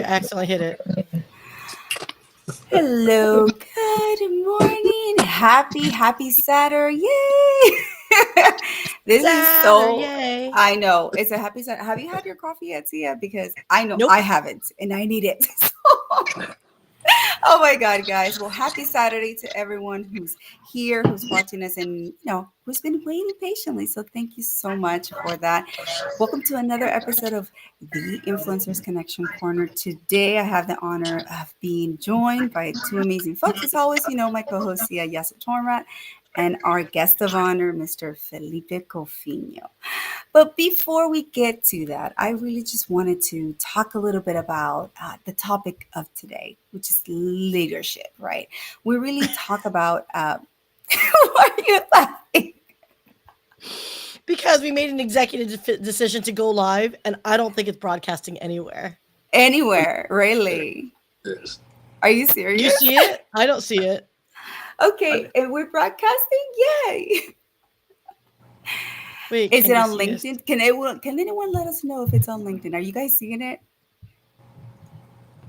accidentally hit it. Hello, good morning. Happy Saturday. Yay! This is so, Saturday. I know, it's a happy Saturday. Have you had your coffee yet, Syya? Because I know Nope. I haven't and I need it. Oh my God, guys. Well, happy Saturday to everyone who's here, who's watching us, and who's been waiting patiently. So thank you so much for that. Welcome to another episode of the Influencers Connection Corner. Today I have the honor of being joined by two amazing folks. As always, my co-host Syya Yasotornrat and our guest of honor, Mr. Felipe Cofino. But before we get to that, I really just wanted to talk a little bit about the topic of today, which is leadership, right? We really talk about, why are you laughing? Because we made an executive decision to go live, and I don't think it's broadcasting anywhere. Anywhere, really? Yes. Are you serious? You see it? I don't see it. Okay, and we're broadcasting? Yay! Wait, Is can it you on see us? LinkedIn? Can anyone let us know if it's on LinkedIn? Are you guys seeing it?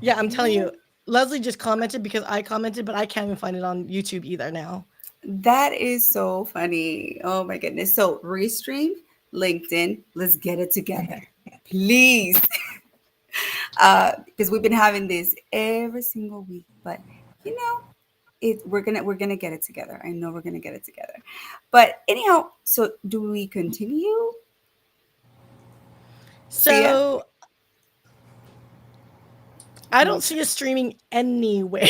Yeah, I'm telling you. Leslie just commented because I commented, but I can't even find it on YouTube either now. That is so funny. Oh my goodness. So Restream, LinkedIn, let's get it together. Please. Because we've been having this every single week, but we're gonna get it together. I know we're gonna get it together. But anyhow, so do we continue? So I don't see us streaming anywhere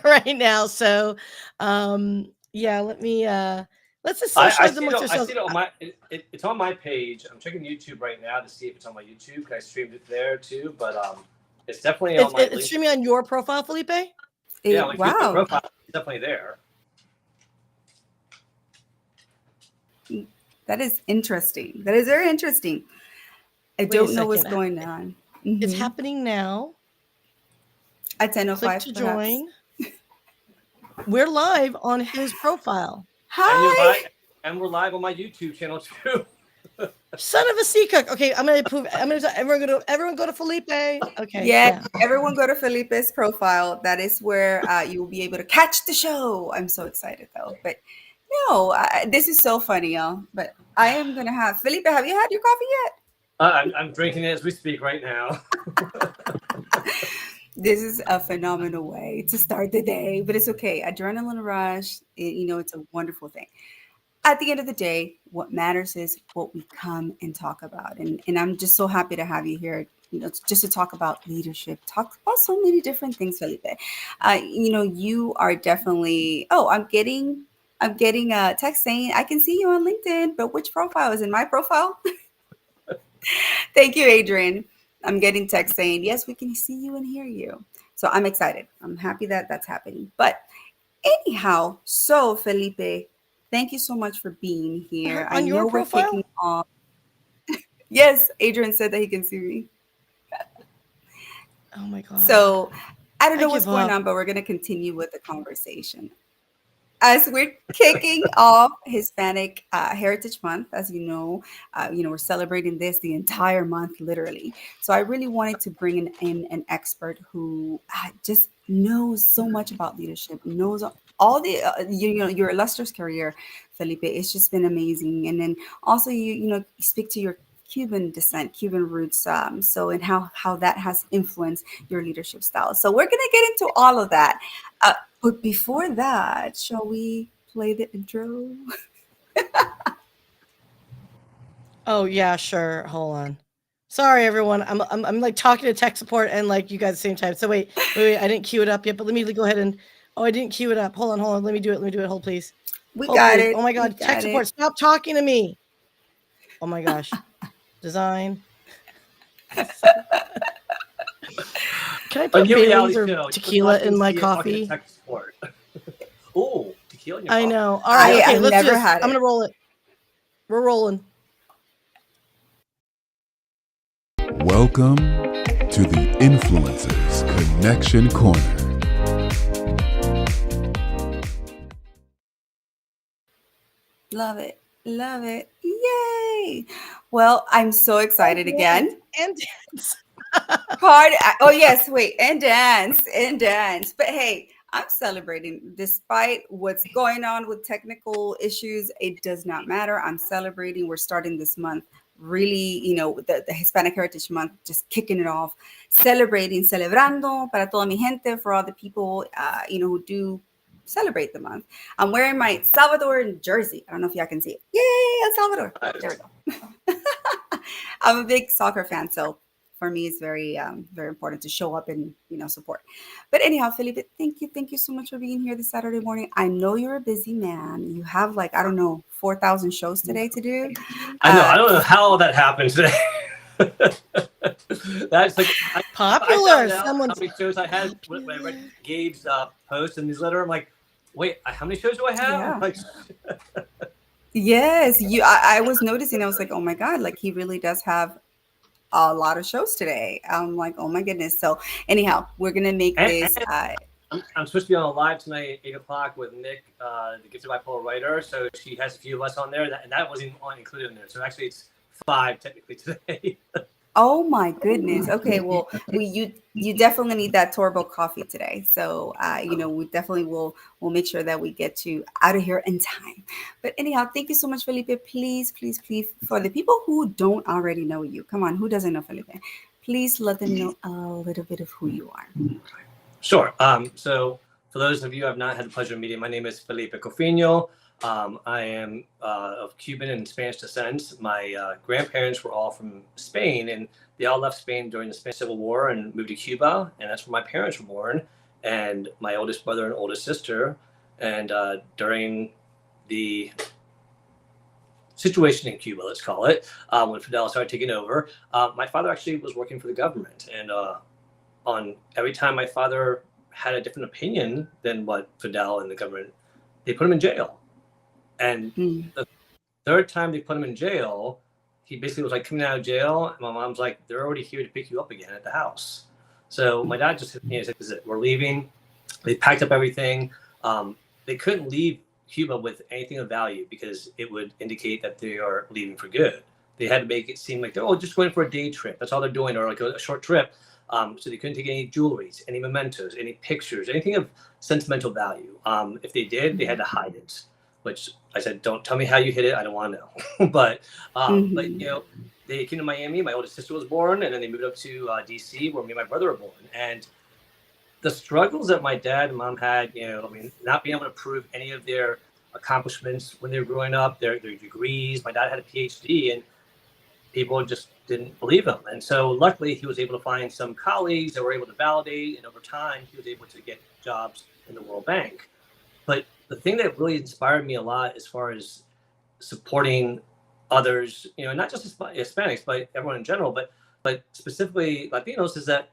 right now. So yeah, let's just socialize amongst ourselves. I see it on my. It's on my page. I'm checking YouTube right now to see if it's on my YouTube. Because I streamed it there too, but it's definitely on my. It's streaming on your profile, Felipe. Yeah, my wow. profile is definitely there. That is interesting. That is very interesting. I don't know what's going on. It's happening now. At 10:05. Click to join. We're live on his profile. Hi. And we're live on my YouTube channel too. Son of a sea cook. Okay, I'm gonna prove. Everyone go to Felipe. Okay. Yeah, everyone go to Felipe's profile. That is where you will be able to catch the show. I'm so excited though. But no, this is so funny, y'all. But I am gonna have Felipe. Have you had your coffee yet? I'm drinking it as we speak right now. This is a phenomenal way to start the day, but it's okay. Adrenaline rush, it's a wonderful thing. At the end of the day, what matters is what we come and talk about. And I'm just so happy to have you here, just to talk about leadership, talk about so many different things, Felipe. You are definitely, I'm getting a text saying, I can see you on LinkedIn, but which profile? Is in my profile? Thank you, Adrian. I'm getting text saying, yes, we can see you and hear you. So I'm excited. I'm happy that that's happening. But anyhow, so Felipe, thank you so much for being here. On your profile? We're kicking off. Yes, Adrian said that he can see me. Oh my God. So I don't know what's going on, but we're going to continue with the conversation. As we're kicking off Hispanic Heritage Month, as you know, we're celebrating this the entire month, literally. So I really wanted to bring in an expert who just knows so much about leadership, knows all the, your illustrious career, Felipe. It's just been amazing. And then also, you speak to your Cuban descent, Cuban roots, and how that has influenced your leadership style. So we're going to get into all of that. But before that, shall we play the intro? Oh yeah, sure. Hold on. Sorry, everyone. I'm like talking to tech support and like you guys at the same time. So wait. I didn't queue it up yet, but let me go ahead and. Oh, I didn't queue it up. Hold on. Let me do it. Hold, please. We got it. Oh my God, tech support, stop talking to me. Oh my gosh. Design. Can I put Bailey's or tequila in my coffee? Oh, tequila in your I coffee. know. All right, okay, let's do this. Had it. I'm gonna roll it. We're rolling. Welcome to the Influencers Connection Corner. Love it. Yay. Well, I'm so excited again. And Party. Oh yes, wait, and dance. But hey, I'm celebrating despite what's going on with technical issues. It does not matter. I'm celebrating. We're starting this month really, with the Hispanic Heritage Month, just kicking it off, celebrando para toda mi gente, for all the people, who do celebrate the month. I'm wearing my Salvadoran jersey. I don't know if y'all can see it. Yay, El Salvador. There we go. I'm a big soccer fan, so for me, it's very, very important to show up and support. But anyhow, Felipe, thank you so much for being here this Saturday morning. I know you're a busy man. You have 4,000 shows today to do. I know. I don't know how that happened today. That's like Popular. I found out how many shows I had when I read Gabe's post and newsletter. I'm like, wait, how many shows do I have? Yeah. Like, yes, I was noticing. I was like, oh my God, he really does have a lot of shows today. I'm like, oh my goodness. So anyhow, we're gonna make this. I'm supposed to be on a live tonight at 8:00 with Nick, the gifted bipolar writer. So she has a few of us on there, and that wasn't included in there. So actually, it's 5 technically today. Oh my goodness. Okay, well, you definitely need that turbo coffee today. So we definitely will make sure that we get you out of here in time. But anyhow, thank you so much, Felipe. Please, for the people who don't already know you, come on, who doesn't know Felipe? Please let them know a little bit of who you are. Sure. So for those of you who have not had the pleasure of meeting, my name is Felipe Cofino. I am of Cuban and Spanish descent. My grandparents were all from Spain, and they all left Spain during the Spanish Civil War and moved to Cuba, and that's where my parents were born, and my oldest brother and oldest sister. And during the situation in Cuba, let's call it, when Fidel started taking over, my father actually was working for the government, and on every time my father had a different opinion than what Fidel and the government, they put him in jail. And the third time they put him in jail, he basically was like coming out of jail. And my mom's like, they're already here to pick you up again at the house. So my dad just said, this is it. We're leaving. They packed up everything. They couldn't leave Cuba with anything of value because it would indicate that they are leaving for good. They had to make it seem like they're just going for a day trip. That's all they're doing, or like a short trip. So they couldn't take any jewelries, any mementos, any pictures, anything of sentimental value. If they did, they had to hide it. Which I said, don't tell me how you hid it. I don't want to know. but they came to Miami. My oldest sister was born, and then they moved up to DC, where me and my brother were born. And the struggles that my dad and mom had, not being able to prove any of their accomplishments when they were growing up, their degrees. My dad had a PhD, and people just didn't believe him. And so luckily, he was able to find some colleagues that were able to validate, and over time, he was able to get jobs in the World Bank. But the thing that really inspired me a lot as far as supporting others, not just Hispanics, but everyone in general, but specifically Latinos, is that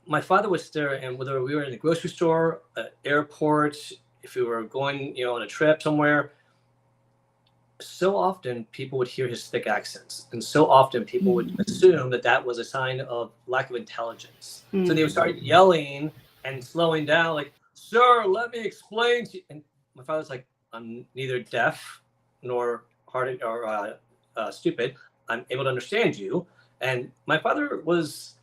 my father was there, and whether we were in the grocery store, airport, if we were going, on a trip somewhere, so often people would hear his thick accents, and so often people would assume that was a sign of lack of intelligence. So they would start yelling and slowing down, like, sir, let me explain to you. And my father's like, I'm neither deaf nor hard or stupid. I'm able to understand you. And my father was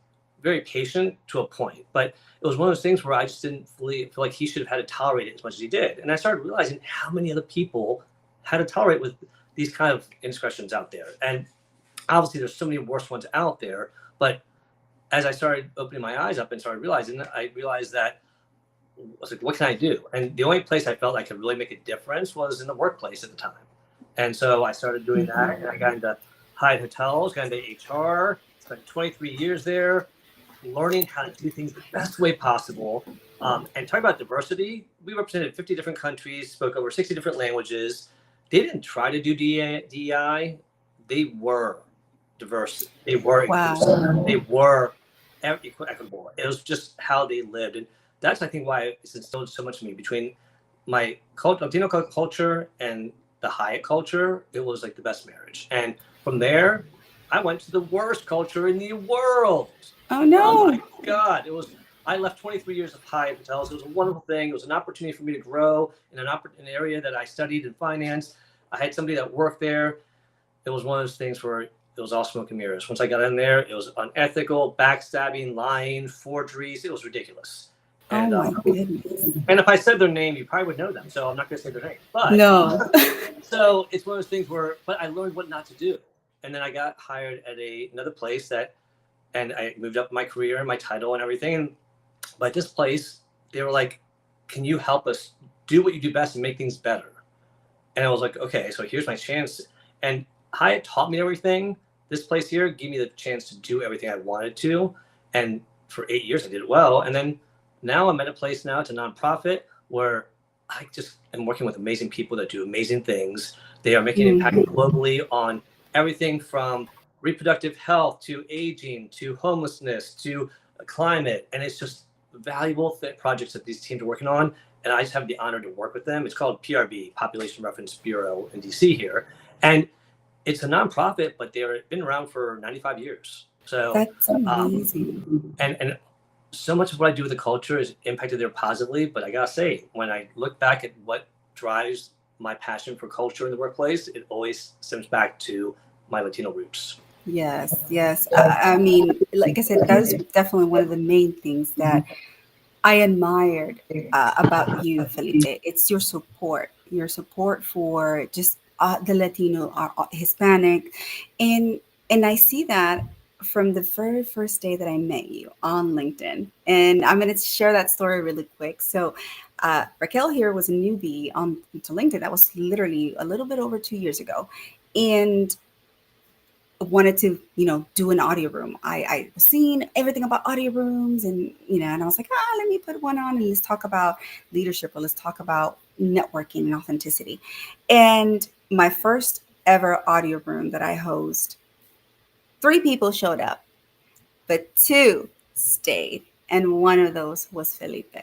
very patient to a point, but it was one of those things where I just didn't fully feel like he should have had to tolerate it as much as he did. And I started realizing how many other people had to tolerate with these kind of indiscretions out there. And obviously there's so many worse ones out there, but as I started opening my eyes up and started realizing, I realized that I was like, what can I do? And the only place I felt I could really make a difference was in the workplace at the time. And so I started doing that, and I got into Hyatt hotels, got into HR, spent 23 years there, learning how to do things the best way possible. And talking about diversity, we represented 50 different countries, spoke over 60 different languages. They didn't try to do DEI. They were diverse. They were inclusive. They were equitable. It was just how they lived. And that's, I think, why it's instilled so much in me. Between my Latino culture and the Hyatt culture, it was like the best marriage. And from there, I went to the worst culture in the world. Oh, no. Oh, my God. I left 23 years of Hyatt hotels. It was a wonderful thing. It was an opportunity for me to grow in an area that I studied in finance. I had somebody that worked there. It was one of those things where it was all smoke and mirrors. Once I got in there, it was unethical, backstabbing, lying, forgeries. It was ridiculous. Oh my goodness. And if I said their name, you probably would know them. So I'm not going to say their name. But No. so it's one of those things where, but I learned what not to do. And then I got hired at another place and I moved up my career and my title and everything. But this place, they were like, can you help us do what you do best and make things better? And I was like, okay, so here's my chance. And Hyatt taught me everything. This place here gave me the chance to do everything I wanted to. And for 8 years, I did it well. And then now I'm at a place now, it's a nonprofit where I just am working with amazing people that do amazing things. They are making an impact globally on everything from reproductive health to aging to homelessness to climate. And it's just valuable projects that these teams are working on. And I just have the honor to work with them. It's called PRB, Population Reference Bureau in DC here. And it's a nonprofit, but they've been around for 95 years. So that's amazing. And so much of what I do with the culture is impacted there positively. But I gotta say, when I look back at what drives my passion for culture in the workplace, it always stems back to my Latino roots. Yes, yes. I mean, like I said, that is definitely one of the main things that I admired about you, Felipe. It's your support for just the Latino, Hispanic, and I see that from the very first day that I met you on LinkedIn. And I'm going to share that story really quick. So Raquel here was a newbie to LinkedIn. That was literally a little bit over 2 years ago. And wanted to, do an audio room. I was seeing everything about audio rooms and I was like, let me put one on and let's talk about leadership or let's talk about networking and authenticity. And my first ever audio room that I host, 3 people showed up, but 2 stayed. And one of those was Felipe.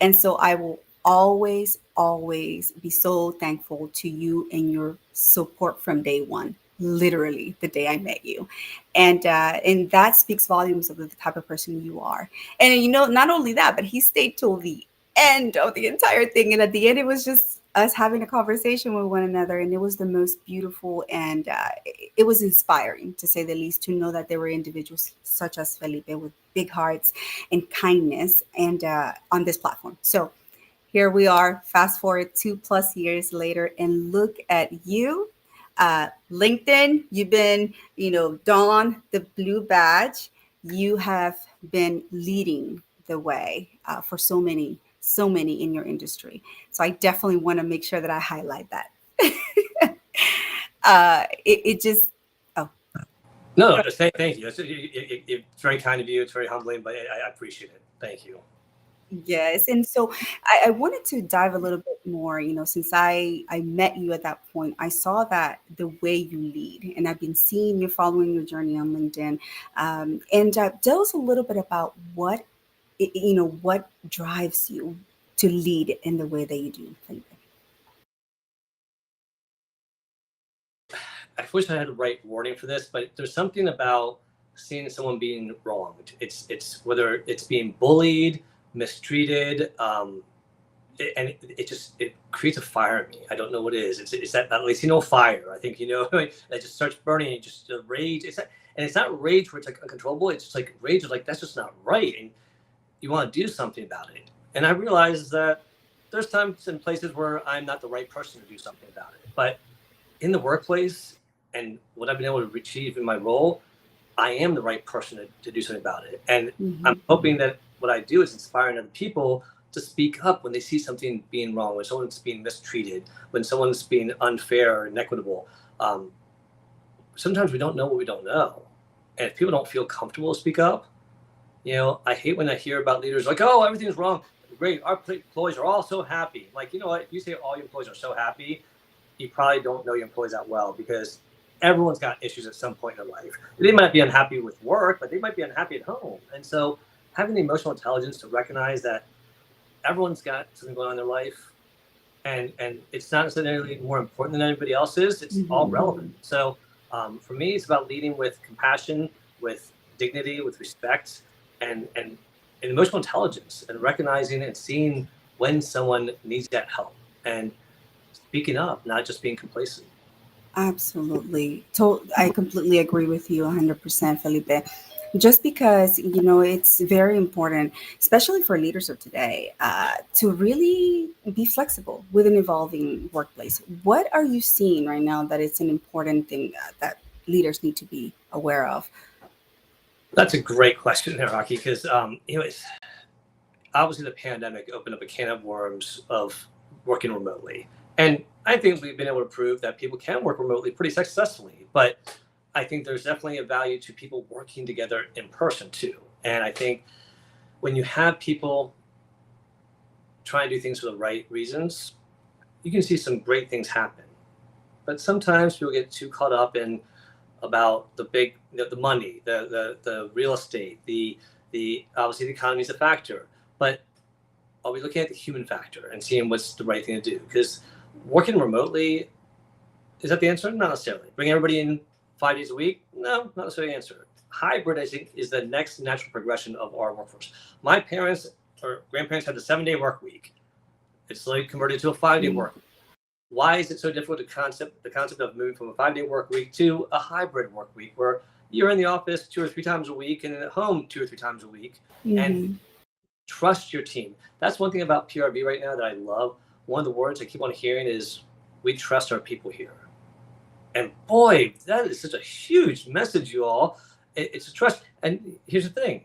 And so I will always, always be so thankful to you and your support from day one. Literally the day I met you. And that speaks volumes of the type of person you are. And, not only that, but he stayed till the end of the entire thing. And at the end, it was just us having a conversation with one another. And it was the most beautiful and it was inspiring, to say the least, to know that there were individuals such as Felipe with big hearts and kindness and on this platform. So here we are, fast forward 2+ years later, and look at you. LinkedIn, you've been, Dawn, the blue badge. You have been leading the way for so many in your industry. So I definitely want to make sure that I highlight that. It just, No, thank you. It's very kind of you. It's very humbling, but I appreciate it. Thank you. Yes. And so I wanted to dive a little bit more, since I met you at that point, I saw that the way you lead, and I've been seeing you following your journey on LinkedIn. And tell us a little bit about what drives you to lead in the way that you do, Felipe. I wish I had the right wording for this, but there's something about seeing someone being wronged. It's whether it's being bullied, mistreated, and it creates a fire in me. I don't know what it is. It's that Latino fire. I think that just starts burning. And just the rage. It's not rage where it's like uncontrollable. It's just like rage is like that's just not right, and you want to do something about it. And I realize that there's times and places where I'm not the right person to do something about it. But in the workplace and what I've been able to achieve in my role, I am the right person to do something about it. And I'm hoping that what I do is inspiring other people to speak up when they see something being wrong, when someone's being mistreated, when someone's being unfair or inequitable. Sometimes we don't know what we don't know. And if people don't feel comfortable to speak up, I hate when I hear about leaders like, oh, everything's wrong. Great. Our employees are all so happy. Like, what? If you say all your employees are so happy, you probably don't know your employees that well, because everyone's got issues at some point in their life. They might be unhappy with work, but they might be unhappy at home. And so having the emotional intelligence to recognize that everyone's got something going on in their life, and it's not necessarily more important than anybody else's. It's all relevant. So for me, it's about leading with compassion, with dignity, with respect, and emotional intelligence, and recognizing and seeing when someone needs that help and speaking up, not just being complacent. Absolutely. I completely agree with you 100%, Felipe. Just because, it's very important, especially for leaders of today, to really be flexible with an evolving workplace. What are you seeing right now that it's an important thing that leaders need to be aware of? That's a great question there, Rocky, because it's obviously the pandemic opened up a can of worms of working remotely. And I think we've been able to prove that people can work remotely pretty successfully. But I think there's definitely a value to people working together in person too. And I think when you have people trying to do things for the right reasons, you can see some great things happen. But sometimes people get too caught up in about the big, the money, the real estate, the obviously the economy is a factor. But are we looking at the human factor and seeing what's the right thing to do? Because working remotely, is that the answer? Not necessarily. Bring everybody in 5 days a week? No, not necessarily the answer. Hybrid, I think, is the next natural progression of our workforce. My parents or grandparents had the 7-day work week. It's slowly converted to a 5-day work week. Why is it so difficult to the concept of moving from a 5-day work week to a hybrid work week where you're in the office 2 or 3 times a week and at home 2 or 3 times a week? And trust your team. That's one thing about PRB right now that I love. One of the words I keep on hearing is, we trust our people here. And boy, that is such a huge message, you all. It's a trust. And here's the thing.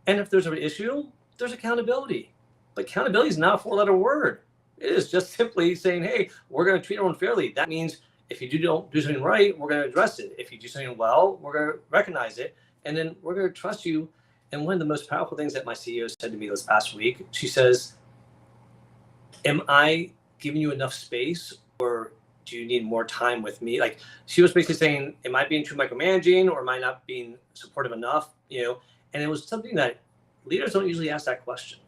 And if there's an issue, there's accountability. But accountability is not a 4-letter word. It is just simply saying, hey, we're going to treat everyone fairly. That means if you don't do something right, we're going to address it. If you do something well, we're going to recognize it. And then we're going to trust you. And one of the most powerful things that my CEO said to me this past week, she says, am I giving you enough space, or do you need more time with me? Like, she was basically saying, am I being too micromanaging, or am I not being supportive enough? And it was something that leaders don't usually ask that question.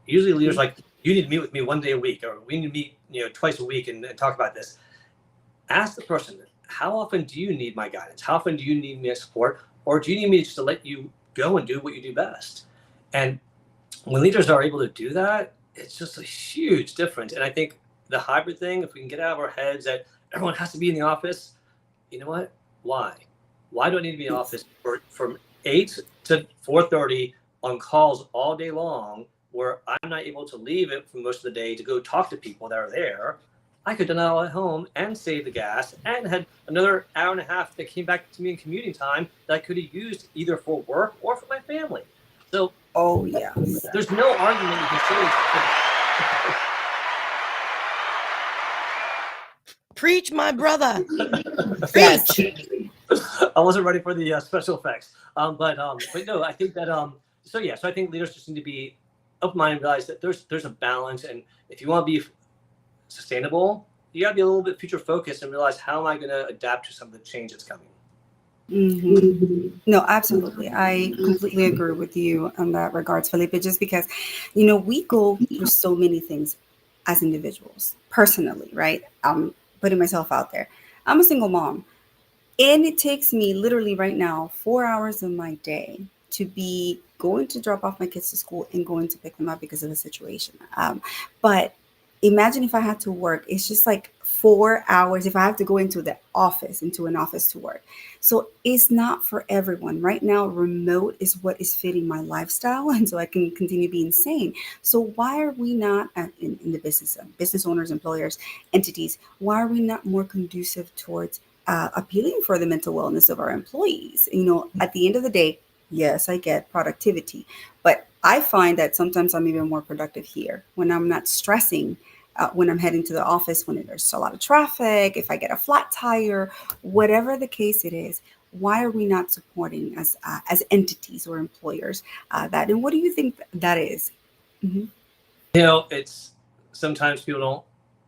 Usually leaders like, you need to meet with me 1 day a week, or we need to meet, twice a week and talk about this. Ask the person, how often do you need my guidance? How often do you need me to support? Or do you need me just to let you go and do what you do best? And when leaders are able to do that, it's just a huge difference. And I think the hybrid thing, if we can get out of our heads that everyone has to be in the office, you know what? Why? Why do I need to be in the office from 8 to 4:30 on calls all day long, where I'm not able to leave it for most of the day to go talk to people that are there? I could have done that all at home and save the gas and had another hour and a half that came back to me in commuting time that I could have used either for work or for my family. So, there's no argument you can say. Preach, my brother. Preach. I wasn't ready for the special effects, but no, I think that so I think leaders just need to be open-minded and realize that there's a balance, and if you want to be sustainable, you got to be a little bit future focused and realize, how am I going to adapt to some of the change that's coming. No, absolutely. I completely agree with you on that regards, Felipe, just because, we go through so many things as individuals, personally, right? I'm putting myself out there. I'm a single mom, and it takes me literally right now 4 hours of my day to be going to drop off my kids to school and going to pick them up because of the situation. But imagine if I had to work, it's just like 4 hours if I have to go into an office to work. So it's not for everyone. Right now, remote is what is fitting my lifestyle, and so I can continue being sane. So why are we not in the business owners, employers, entities, why are we not more conducive towards appealing for the mental wellness of our employees? At the end of the day, yes, I get productivity, but I find that sometimes I'm even more productive here when I'm not stressing when I'm heading to the office, when there's a lot of traffic, if I get a flat tire, whatever the case it is. Why are we not supporting as entities or employers that? And what do you think that is? It's sometimes people don't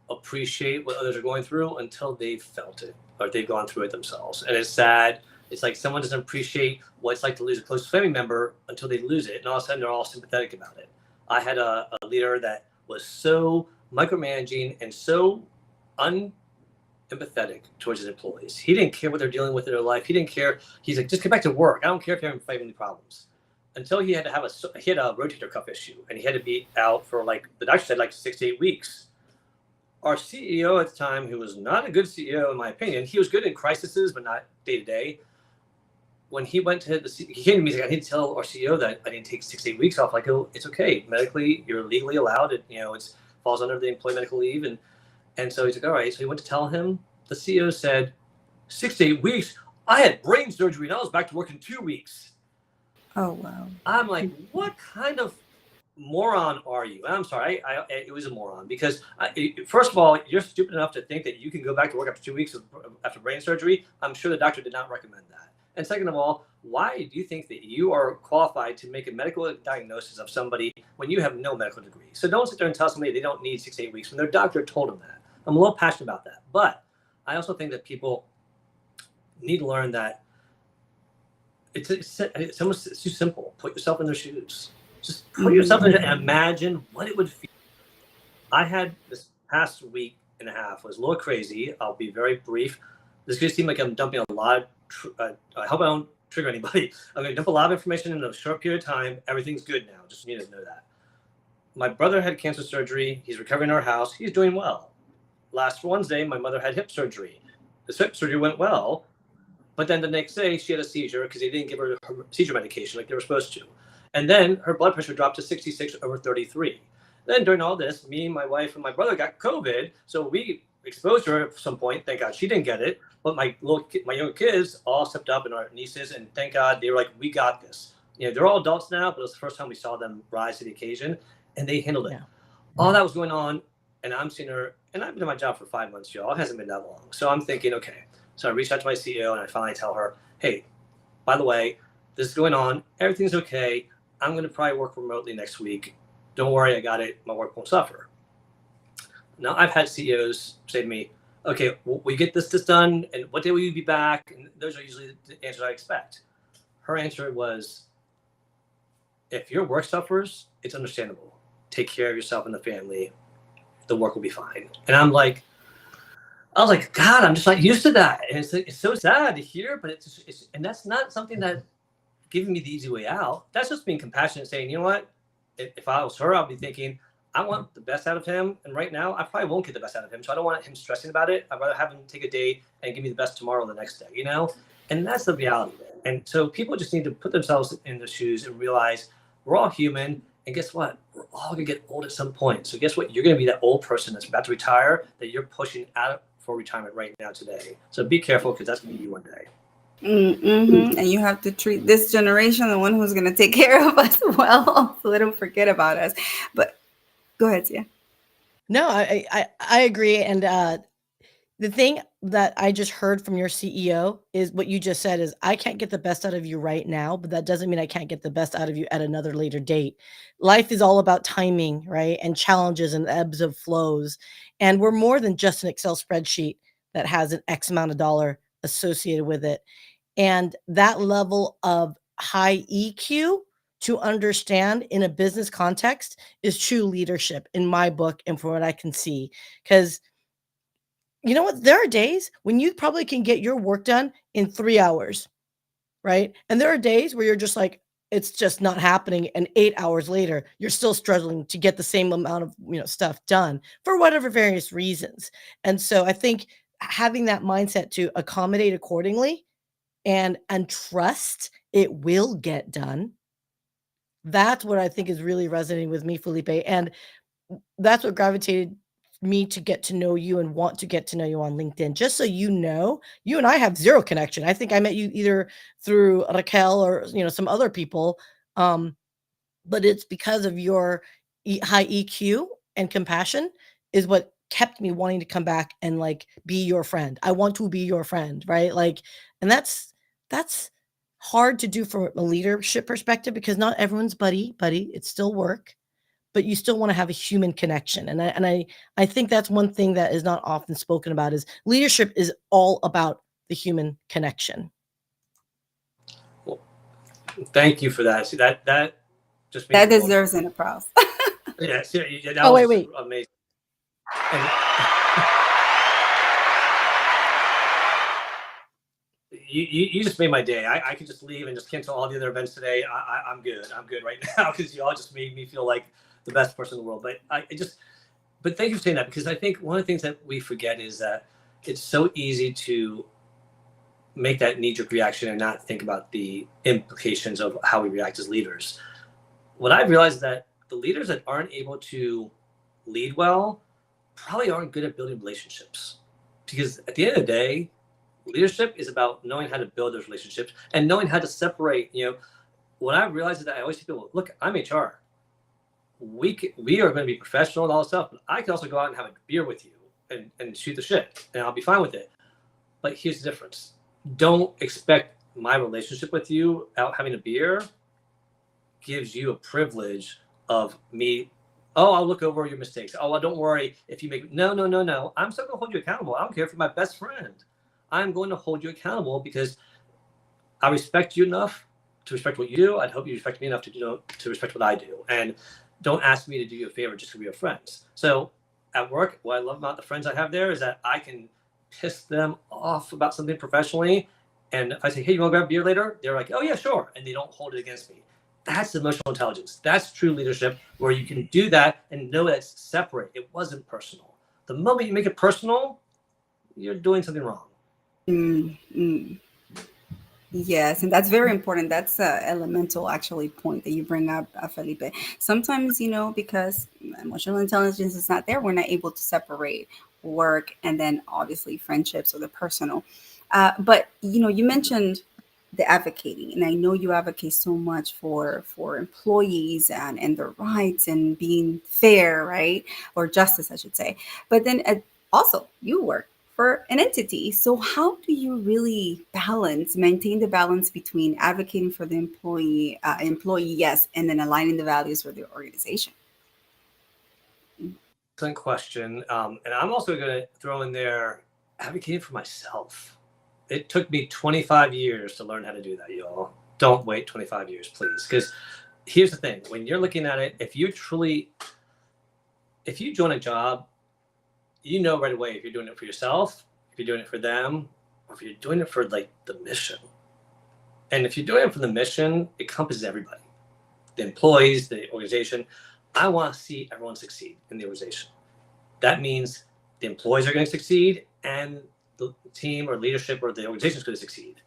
appreciate what others are going through until they've felt it or they've gone through it themselves. And it's sad. It's like someone doesn't appreciate what it's like to lose a close family member until they lose it. And all of a sudden, they're all sympathetic about it. I had a leader that was so micromanaging and so unempathetic towards his employees. He didn't care what they're dealing with in their life. He didn't care. He's like, just get back to work. I don't care if you're having family problems. Until he had a rotator cuff issue, and he had to be out for, like, the doctor said, like 6 to 8 weeks. our CEO at the time, who was not a good CEO in my opinion, he was good in crises, but not day to day. When he went to he came to me, he's like, I need to tell our CEO that I need to take 6 to 8 weeks off. Like, oh, it's okay. Medically, you're legally allowed. It, it falls under the employee medical leave. And so he's like, all right. So he went to tell him. The CEO said, 6 to 8 weeks? I had brain surgery and I was back to work in 2 weeks. Oh, wow. I'm like, what kind of moron are you? And I'm sorry, it was a moron because first of all, you're stupid enough to think that you can go back to work after 2 weeks after brain surgery. I'm sure the doctor did not recommend that. And second of all, why do you think that you are qualified to make a medical diagnosis of somebody when you have no medical degree? So don't sit there and tell somebody they don't need 6 to 8 weeks when their doctor told them that. I'm a little passionate about that. But I also think that people need to learn that it's too simple. Put yourself in their shoes. Just put yourself in and imagine what it would feel. I had this past week and a half was a little crazy. I'll be very brief. This could seem like I'm dumping a lot of I hope I don't trigger anybody. I'm going to dump a lot of information in a short period of time. Everything's good now. Just need to know that. My brother had cancer surgery. He's recovering in our house. He's doing well. Last Wednesday, my mother had hip surgery. The hip surgery went well, but then the next day she had a seizure because they didn't give her seizure medication like they were supposed to. And then her blood pressure dropped to 66/33. Then during all this, me, my wife, and my brother got COVID. So we exposed her at some point. Thank God she didn't get it. But my younger kids all stepped up, and our nieces, and thank God they were like, we got this. They're all adults now, but it was the first time we saw them rise to the occasion, and they handled it. Yeah. All that was going on, and I'm seeing her, and I've been in my job for 5 months, y'all. It hasn't been that long. So I'm thinking, okay. So I reached out to my CEO, and I finally tell her, hey, by the way, this is going on. Everything's okay. I'm going to probably work remotely next week. Don't worry, I got it. My work won't suffer. Now, I've had CEOs say to me, okay, we get this done, and what day will you be back? And those are usually the answers I expect. Her answer was, if your work suffers, it's understandable. Take care of yourself and the family. The work will be fine. And I was like, God, I'm just not used to that. And it's so sad to hear, but and that's not something that giving me the easy way out. That's just being compassionate, saying, you know what? If I was her, I'll be thinking, I want the best out of him. And right now, I probably won't get the best out of him. So I don't want him stressing about it. I'd rather have him take a day and give me the best tomorrow the next day, And that's the reality of it. And so people just need to put themselves in the shoes and realize we're all human. And guess what? We're all going to get old at some point. So guess what? You're going to be that old person that's about to retire that you're pushing out for retirement right now today. So be careful because that's going to be you one day. Mm-hmm. And you have to treat this generation, the one who's going to take care of us well, so they don't forget about us. But go ahead, Syya. No, I agree. And the thing that I just heard from your CEO is what you just said is, I can't get the best out of you right now, but that doesn't mean I can't get the best out of you at another later date. Life is all about timing, right? And challenges and ebbs of flows. And we're more than just an Excel spreadsheet that has an X amount of dollar associated with it. And that level of high EQ to understand in a business context is true leadership in my book and from what I can see. Because you know what? There are days when you probably can get your work done in 3 hours, right? And there are days where you're just like, it's just not happening. And 8 hours later, you're still struggling to get the same amount of stuff done for whatever various reasons. And so I think having that mindset to accommodate accordingly and trust it will get done. That's what I think is really resonating with me, Felipe. And that's what gravitated me to get to know you and want to get to know you on LinkedIn. Just so you know, you and I have zero connection. I think I met you either through Raquel or some other people. But it's because of your high EQ and compassion is what kept me wanting to come back and be your friend. I want to be your friend, right? And that's hard to do from a leadership perspective because not everyone's buddy. It's still work, but you still want to have a human connection. And I think that's one thing that is not often spoken about is leadership is all about the human connection. Well, thank you for that. See, that just that deserves an applause. Yeah, that was wait. Amazing. And you just made my day. I could just leave and just cancel all the other events today. I'm good. I'm good right now because you all just made me feel like the best person in the world. But But thank you for saying that, because I think one of the things that we forget is that it's so easy to make that knee-jerk reaction and not think about the implications of how we react as leaders. What I've realized is that the leaders that aren't able to lead well probably aren't good at building relationships. Because at the end of the day, leadership is about knowing how to build those relationships and knowing how to separate. What I've realized is that I always tell people, look, I'm HR. We are going to be professional and all this stuff, but I can also go out and have a beer with you and shoot the shit, and I'll be fine with it. But here's the difference. Don't expect my relationship with you out having a beer gives you a privilege of me. Oh, I'll look over your mistakes. Oh, well, don't worry if you make. No. I'm still going to hold you accountable. I don't care if you're my best friend. I'm going to hold you accountable because I respect you enough to respect what you do. I'd hope you respect me enough to respect what I do. And don't ask me to do you a favor just because we are friends. So at work, what I love about the friends I have there is that I can piss them off about something professionally. And if I say, hey, you want to grab a beer later? They're like, oh, yeah, sure. And they don't hold it against me. That's emotional intelligence. That's true leadership, where you can do that and know that it's separate. It wasn't personal. The moment you make it personal, you're doing something wrong. Yes, and that's very important. That's an elemental, actually, point that you bring up, Felipe. Sometimes, because emotional intelligence is not there, we're not able to separate work and then obviously friendships or the personal. But, you mentioned the advocating, and I know you advocate so much for employees and their rights and being fair, right? Or justice, I should say. But then also you work for an entity. So how do you really maintain the balance between advocating for the employee, yes, and then aligning the values for the organization? Excellent question. And I'm also going to throw in there advocating for myself. It took me 25 years to learn how to do that, y'all. Don't wait 25 years, please. Because here's the thing. When you're looking at it, if you join a job, you know right away if you're doing it for yourself, if you're doing it for them, or if you're doing it for like the mission. And if you're doing it for the mission, it encompasses everybody. The employees, the organization. I want to see everyone succeed in the organization. That means the employees are going to succeed and the team or leadership or the organization is going to succeed.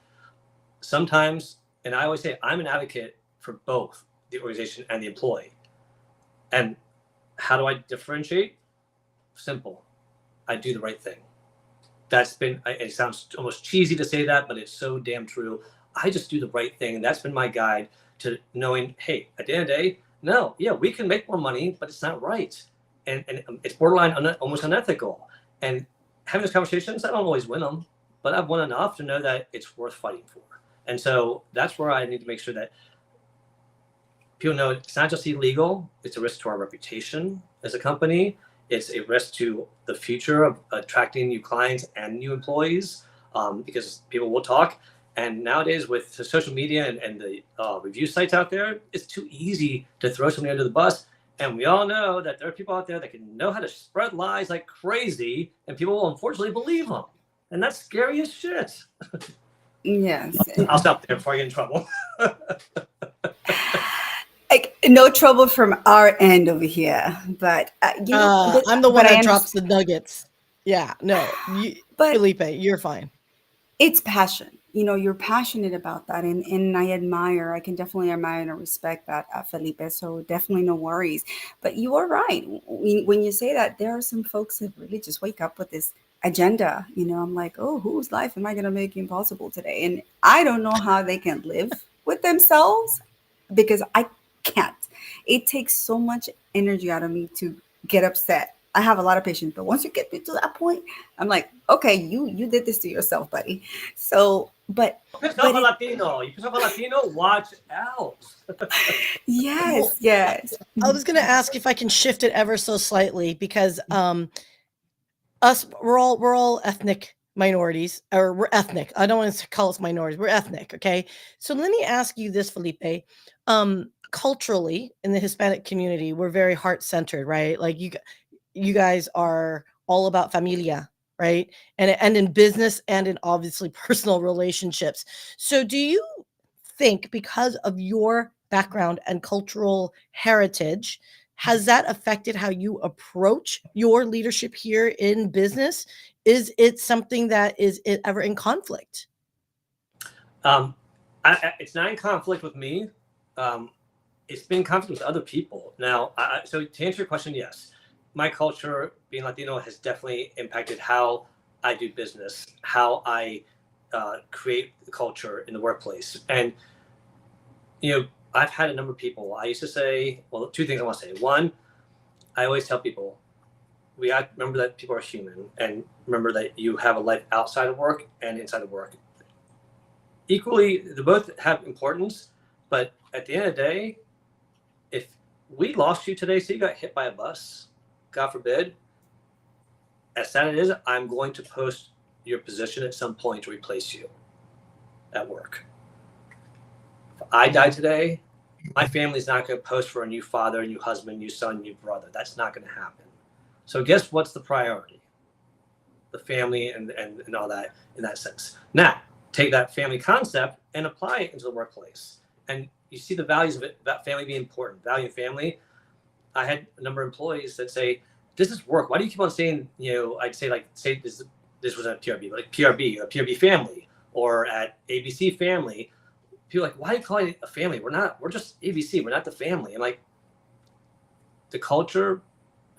Sometimes, and I always say, I'm an advocate for both the organization and the employee. And how do I differentiate? Simple. I do the right thing. It sounds almost cheesy to say that, but it's so damn true. I just do the right thing. And that's been my guide to knowing, hey, at the end of the day, no, yeah, we can make more money, but it's not right. And it's borderline almost unethical. And having those conversations, I don't always win them, but I've won enough to know that it's worth fighting for. And so that's where I need to make sure that people know it's not just illegal, it's a risk to our reputation as a company. It's a risk to the future of attracting new clients and new employees, because people will talk. And nowadays with the social media and the review sites out there, it's too easy to throw somebody under the bus. And we all know that there are people out there that can know how to spread lies like crazy, and people will unfortunately believe them. And that's scary as shit. Yes. I'll stop there before I get in trouble. Like, no trouble from our end over here, but I'm the one that drops the nuggets. Yeah, no, but Felipe, you're fine. It's passion. You're passionate about that, and I can definitely admire and respect that, Felipe. So definitely no worries. But you are right when you say that there are some folks that really just wake up with this agenda. I'm like, oh, whose life am I going to make impossible today? And I don't know how they can live with themselves, because I can't. It takes so much energy out of me to get upset. I have a lot of patience, but once you get me to that point, I'm like, okay, you did this to yourself, buddy. So, but you piss off a Latino, watch out. Yes, yes. I was going to ask if I can shift it ever so slightly, because we're all ethnic minorities, or we're ethnic. I don't want to call us minorities. We're ethnic. Okay. So let me ask you this, Felipe. Culturally, in the Hispanic community, we're very heart-centered, right? Like you guys are all about familia, right? And in business and in obviously personal relationships. So do you think, because of your background and cultural heritage, has that affected how you approach your leadership here in business? Is it something that is it ever in conflict? It's not in conflict with me. It's been in conflict with other people. Now, so to answer your question, yes, my culture, being Latino, has definitely impacted how I do business, how I create the culture in the workplace. And, I've had a number of people. I used to say, well, two things I want to say. One, I always tell people, we got to remember that people are human, and remember that you have a life outside of work and inside of work. Equally, they both have importance, but at the end of the day, if we lost you today, say you got hit by a bus, God forbid, as sad as it is, I'm going to post your position at some point to replace you at work. If I die today, my family's not going to post for a new father, a new husband, new son, new brother. That's not going to happen. So guess what's the priority? The family and all that in that sense. Now, take that family concept and apply it into the workplace. And you see the values of it, that family being important, value family. I had a number of employees that say, this is work. Why do you keep on saying, I'd say this was at PRB, like PRB, or PRB family, or at ABC family. People are like, why do you call it a family? We're just ABC. We're not the family. And like, the culture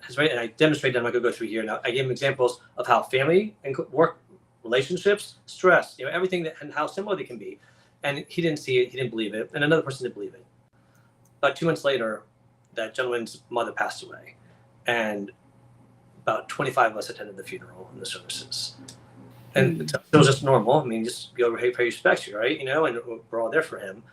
has, right, and I demonstrated, I'm not going to go through here now. I gave him examples of how family and work relationships, stress, everything and how similar they can be. And he didn't see it. He didn't believe it. And another person didn't believe it. About 2 months later, that gentleman's mother passed away. And about 25 of us attended the funeral and the services. And it was just normal. I mean, just go over, hey, pay respects, right? And we're all there for him.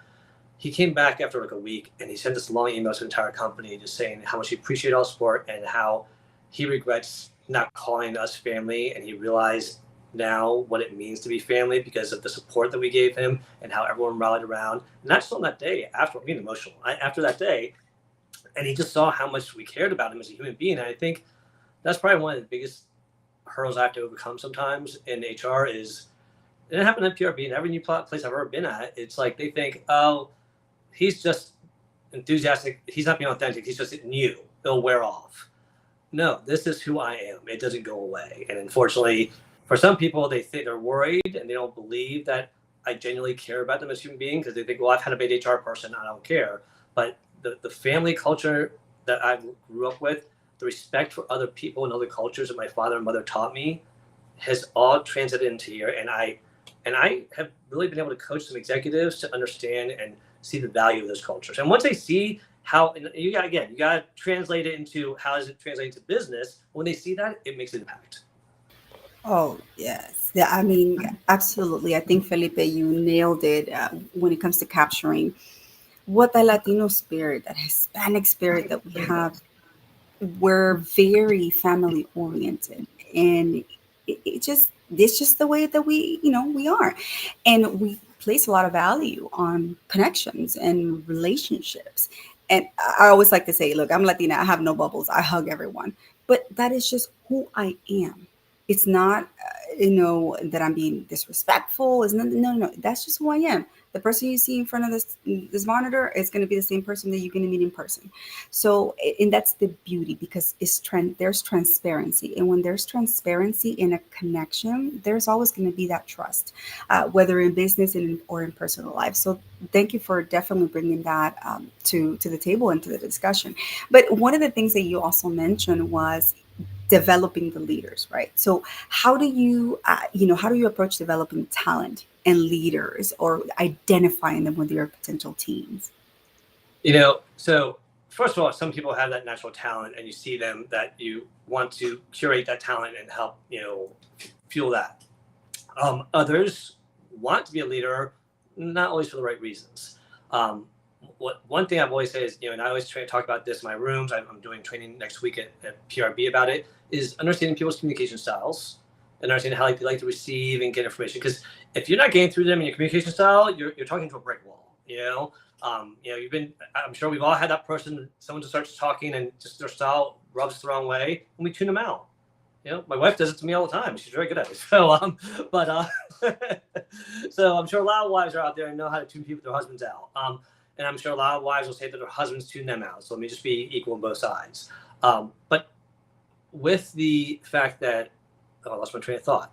He came back after like a week, and he sent us a long email to the entire company just saying how much he appreciated all support and how he regrets not calling us family. And he realized now what it means to be family because of the support that we gave him and how everyone rallied around. And that's on that day after being emotional. After that day, and he just saw how much we cared about him as a human being. And I think that's probably one of the biggest hurdles I have to overcome sometimes in HR is, it happened at PRB and every new place I've ever been at, it's like they think, oh, he's just enthusiastic. He's not being authentic. He's just new. It'll wear off. No, this is who I am. It doesn't go away. And unfortunately, for some people, they think they're worried and they don't believe that I genuinely care about them as human beings because they think, well, I've had a bad HR person. I don't care. But the family culture that I grew up with, the respect for other people and other cultures that my father and mother taught me has all transited into here. And I have really been able to coach some executives to understand and see the value of those cultures. And once they see how, and you got to translate it into how does it translate into business. When they see that, it makes an impact. Oh, yes. Yeah, I mean, absolutely. I think, Felipe, you nailed it when it comes to capturing what the Latino spirit, that Hispanic spirit that we have. We're very family oriented, and it's just the way that we are, and we place a lot of value on connections and relationships. And I always like to say, look, I'm Latina, I have no bubbles, I hug everyone, but that is just who I am. It's not that I'm being disrespectful. It's not, no, that's just who I am. The person you see in front of this monitor is going to be the same person that you're going to meet in person. So, and that's the beauty, because there's transparency. And when there's transparency in a connection, there's always going to be that trust, whether in business or in personal life. So thank you for definitely bringing that to the table and to the discussion. But one of the things that you also mentioned was developing the leaders, right? So how do you approach developing talent and leaders, or identifying them with your potential teams? So first of all, some people have that natural talent and you see them that you want to curate that talent and help, fuel that. Others want to be a leader, not always for the right reasons. One thing I've always said is, and I always try to talk about this in my rooms, I'm doing training next week at PRB about it, is understanding people's communication styles and understanding how they like to receive and get information. Because if you're not getting through them in your communication style, you're talking to a brick wall, I'm sure we've all had that person, someone just starts talking and just their style rubs the wrong way, and we tune them out. My wife does it to me all the time. She's very good at it. So, so I'm sure a lot of wives are out there and know how to tune people, their husbands out. and I'm sure a lot of wives will say that their husbands tune them out. So let me just be equal on both sides. But with the fact that, I lost my train of thought.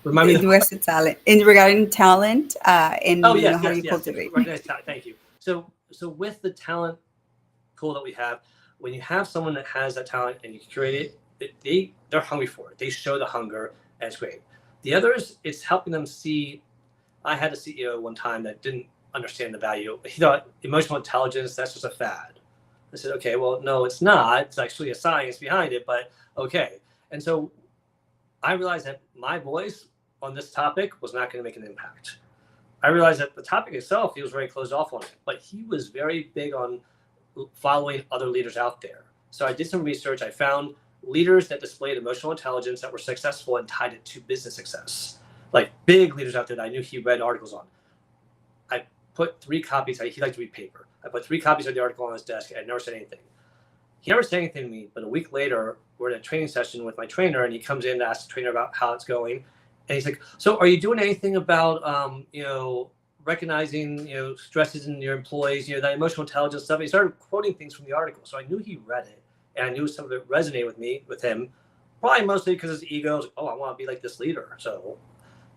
Remind me. Where's the talent? In regarding talent, and Oh yes, how do you cultivate? Thank you. So with the talent pool that we have, when you have someone that has that talent and you curate it, they're hungry for it. They show the hunger, and it's great. The others, it's helping them see. I had a CEO one time that didn't understand the value. He thought emotional intelligence, that's just a fad. I said, okay, well, no, it's not. It's actually a science behind it, but okay. And so I realized that my voice on this topic was not going to make an impact. I realized that the topic itself, he was very closed off on it, but he was very big on following other leaders out there. So I did some research. I found leaders that displayed emotional intelligence that were successful and tied it to business success. Like big leaders out there that I knew he read articles on. I put 3 copies. He liked to read paper. I put 3 copies of the article on his desk, and I never said anything. He never said anything to me, but a week later, we're in a training session with my trainer, and he comes in to ask the trainer about how it's going. And he's like, so are you doing anything about, recognizing, stresses in your employees, that emotional intelligence stuff? And he started quoting things from the article. So I knew he read it, and I knew some of it resonated with him, probably mostly because his ego was, I want to be like this leader. So,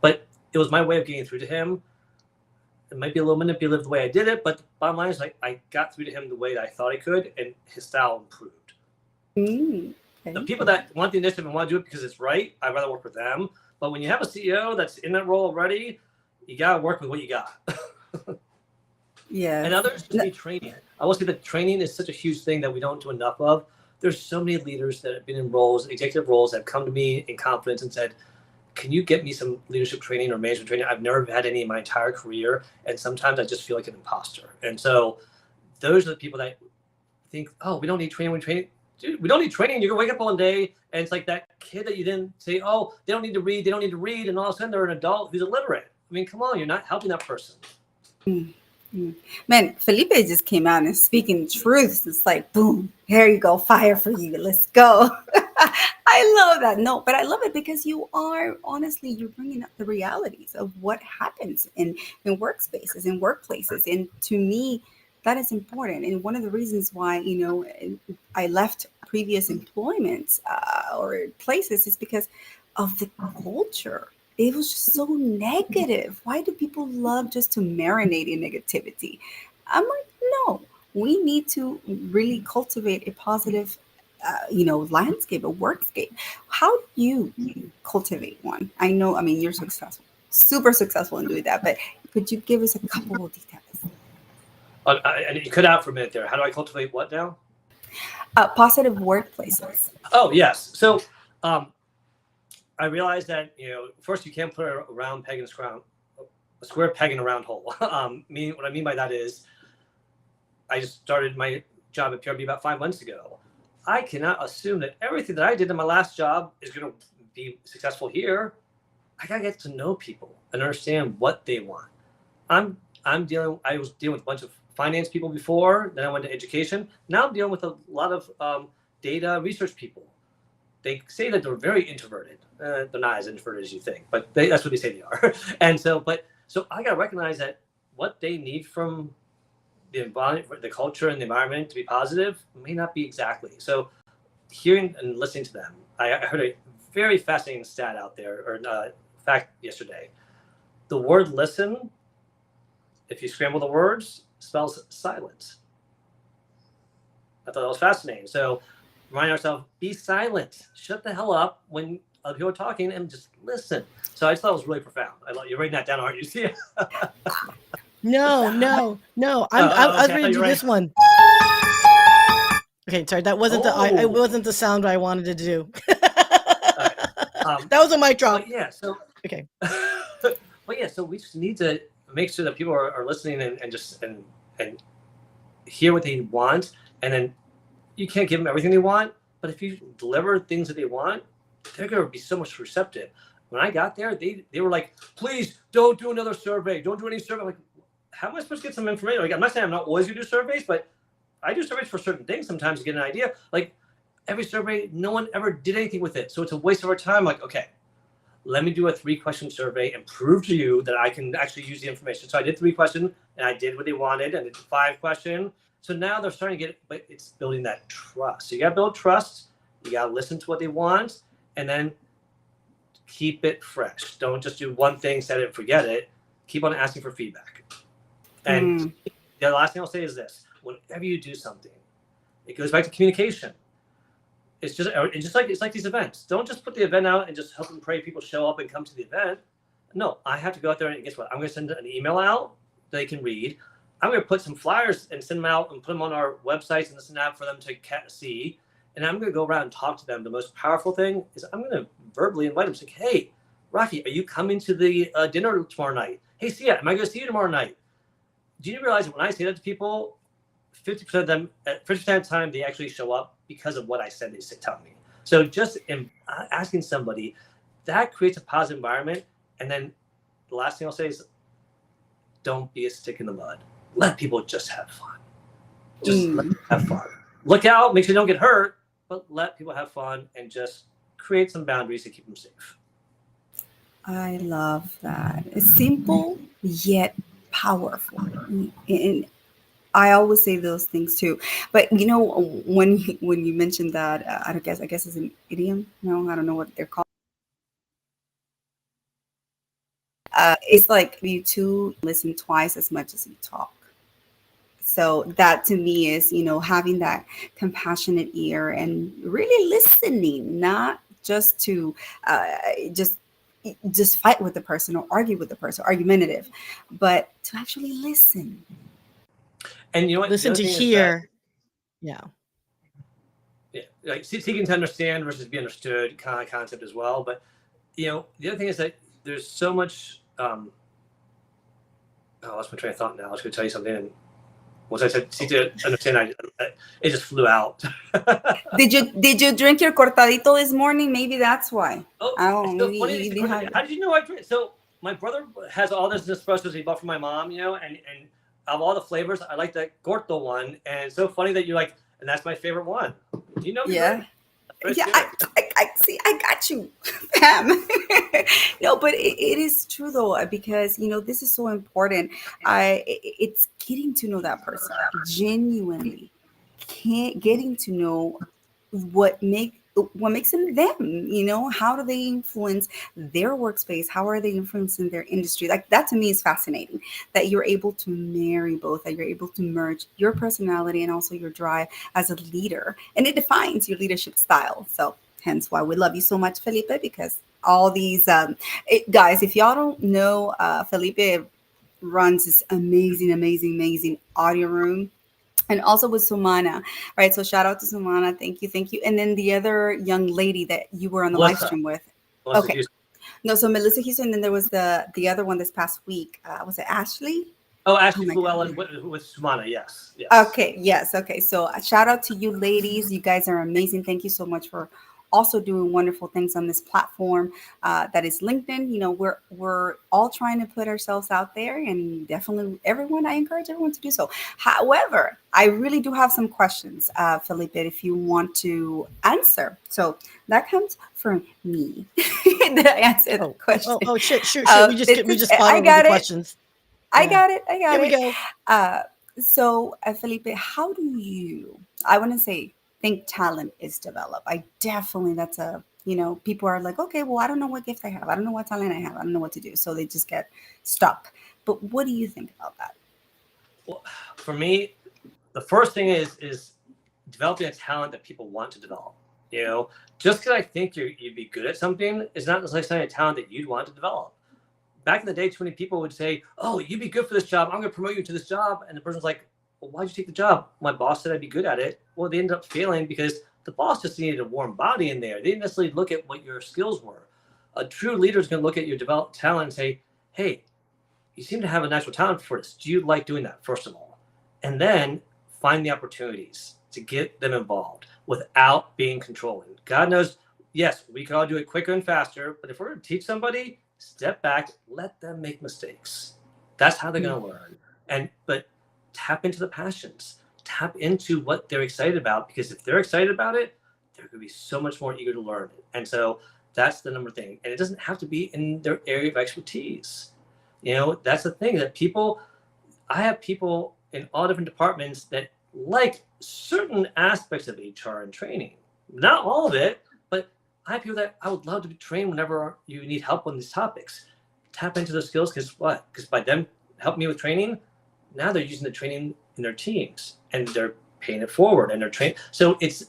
but it was my way of getting through to him. It might be a little manipulative the way I did it, but the bottom line is I got through to him the way that I thought I could, and his style improved. Okay. The people that want the initiative and want to do it because it's right, I'd rather work with them. But when you have a CEO that's in that role already, you got to work with what you got. Yeah. And others just need training. I will say that training is such a huge thing that we don't do enough of. There's so many leaders that have been in roles, executive roles, that have come to me in confidence and said, can you get me some leadership training or management training? I've never had any in my entire career. And sometimes I just feel like an imposter. And so those are the people that think, oh, we don't need training. Dude, we don't need training. You can wake up one day and it's like that kid that you didn't say, oh, they don't need to read. And all of a sudden they're an adult who's illiterate. I mean, come on, you're not helping that person. Man, Felipe just came out and speaking truth. It's like, boom, here you go, fire for you. Let's go. I love that. No, but I love it because you're bringing up the realities of what happens in workspaces, in workplaces. And to me, that is important. And one of the reasons why, I left previous employments or places is because of the culture. It was just so negative. Why do people love just to marinate in negativity? I'm like, no, we need to really cultivate a positive, landscape, a workscape. How do you cultivate one? You're successful, super successful in doing that, but could you give us a couple of details? And you cut out for a minute there. How do I cultivate what now? Positive workplaces. Oh, yes. So I realized that, first you can't put a round peg in a square peg in a round hole. What I mean by that is I just started my job at PRB about 5 months ago. I cannot assume that everything that I did in my last job is going to be successful here. I got to get to know people and understand what they want. I was dealing with a bunch of finance people before, then I went to education. Now I'm dealing with a lot of data research people. They say that they're very introverted. They're not as introverted as you think, but that's what they say they are. And so I got to recognize that what they need from the environment, the culture and the environment to be positive may not be exactly. So hearing and listening to them, I heard a very fascinating stat out there, or fact yesterday. The word listen, if you scramble the words, spells silence. I thought that was fascinating. So remind ourselves, be silent. Shut the hell up when other people are talking and just listen. So I just thought it was really profound. You're writing that down, aren't you? See? No. I was ready to do this one. Okay, sorry, that wasn't it wasn't the sound I wanted to do. That was a mic drop. Yeah. So okay. So we just need to make sure that people are listening and hear what they want, and then you can't give them everything they want, but if you deliver things that they want, they're going to be so much receptive. When I got there, they were like, please don't do another survey. Don't do any survey. I'm like, how am I supposed to get some information? Like, I'm not saying I'm not always going to do surveys, but I do surveys for certain things sometimes to get an idea. Like every survey, no one ever did anything with it. So it's a waste of our time. Like, okay, let me do a 3-question survey and prove to you that I can actually use the information. So I did 3 questions. and I did what they wanted, and it's a 5-question. So now they're starting to get it, but it's building that trust. So you got to build trust. You got to listen to what they want, and then keep it fresh. Don't just do one thing, set it, forget it. Keep on asking for feedback. And the last thing I'll say is this: whenever you do something, it goes back to communication. It's like these events. Don't just put the event out and just hope and pray people show up and come to the event. No, I have to go out there and guess what? I'm going to send an email out they can read. I'm going to put some flyers and send them out and put them on our websites and this and that for them to see. And I'm going to go around and talk to them. The most powerful thing is I'm going to verbally invite them. Say, hey, Rocky, are you coming to the dinner tomorrow night? Hey, Syya, am I going to see you tomorrow night? Do you realize that when I say that to people, 50% of them, 50% of the time, they actually show up because of what I said they tell me. So just asking somebody, that creates a positive environment. And then the last thing I'll say is, don't be a stick in the mud. Let people just have fun. Just let them have fun. Look out, make sure you don't get hurt, but let people have fun and just create some boundaries to keep them safe. I love that. It's simple yet powerful. And I always say those things too. But you know, when you mentioned that, I guess it's an idiom. No, I don't know what they're called. It's like you two listen twice as much as you talk. So that to me is, having that compassionate ear and really listening, not just to just fight with the person or argue with the person, argumentative, but to actually listen. And you know what? Listen to hear. Yeah, like seeking to understand versus be understood kind of concept as well. But the other thing is that there's so much. I lost my train of thought now. I was going to tell you something, and once I said seek to understand, it just flew out. Did you drink your cortadito this morning? Maybe that's why. How did you know I drink? So my brother has all this espressos he bought from my mom, and of all the flavors, I like that corto one. And it's so funny that you're like, and that's my favorite one. Do you know? Yeah. Yeah, I see. I got you, Pam. No, but it is true though, because this is so important. It's getting to know that person genuinely, getting to know what makes them them. How do they influence their workspace? How are they influencing their industry? Like that to me is fascinating, that you're able to marry both, that you're able to merge your personality and also your drive as a leader, and it defines your leadership style. So hence why we love you so much, Felipe, because all these guys, if y'all don't know, Felipe runs this amazing audio room. And also with Sumana, right? So shout out to Sumana. Thank you. And then the other young lady that you were on the live stream with. Melissa okay. Houston. No, so Melissa Houston. And then there was the other one this past week. Was it Ashley? Oh, Ashley Llewellyn with Sumana. Yes. Okay. Yes. Okay. So shout out to you ladies. You guys are amazing. Thank you so much for also doing wonderful things on this platform that is LinkedIn. We're all trying to put ourselves out there, and definitely I encourage everyone to do so. However, I really do have some questions, Felipe, if you want to answer. So that comes from me. Did I answer the question? Oh, shit. We just followed with the questions. I got it. Here we go. So, Felipe, how do you, I want to say, think talent is developed? That's people are like, okay, well, I don't know what gift I have. I don't know what talent I have. I don't know what to do. So they just get stuck. But what do you think about that? Well, for me, the first thing is developing a talent that people want to develop. Just because I think you'd be good at something is not necessarily a talent that you'd want to develop. Back in the day, too many people would say, oh, you'd be good for this job. I'm going to promote you to this job. And the person's like, well, why'd you take the job? My boss said I'd be good at it. Well, they ended up failing because the boss just needed a warm body in there. They didn't necessarily look at what your skills were. A true leader is going to look at your developed talent and say, hey, you seem to have a natural talent for this. Do you like doing that, first of all? And then find the opportunities to get them involved without being controlling. God knows, yes, we can all do it quicker and faster, but if we're going to teach somebody, step back, let them make mistakes. That's how they're going to learn. But tap into the passions, tap into what they're excited about, because if they're excited about it, they're going to be so much more eager to learn it. And so that's the number thing. And it doesn't have to be in their area of expertise. That's the thing that people, I have people in all different departments that like certain aspects of HR and training. Not all of it, but I have people that I would love to be trained whenever you need help on these topics. Tap into those skills because what? Because by them helping me with training, now they're using the training in their teams and they're paying it forward and they're trained. So it's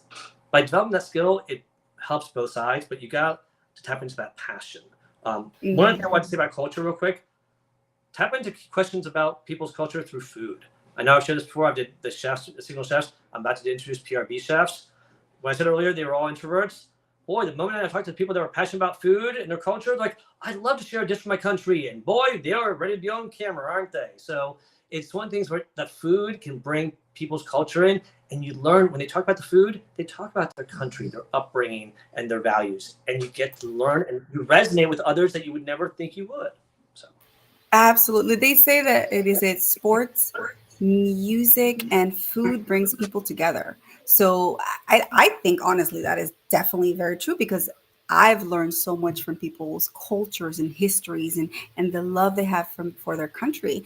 by developing that skill, it helps both sides, but you got to tap into that passion. One other thing I want to say about culture real quick, tap into questions about people's culture through food. I know I've shared this before. I did the chefs, the single chefs. I'm about to introduce PRB chefs. When I said earlier, they were all introverts. Boy, the moment I talked to people that were passionate about food and their culture, like, I'd love to share a dish from my country. And boy, they are ready to be on camera, aren't they? So it's one of the things where the food can bring people's culture in. And you learn when they talk about the food, they talk about their country, their upbringing, and their values. And you get to learn and you resonate with others that you would never think you would. So Absolutely. They say that it's sports, music, and food brings people together. So I think honestly that is definitely very true because I've learned so much from people's cultures and histories and the love they have for their country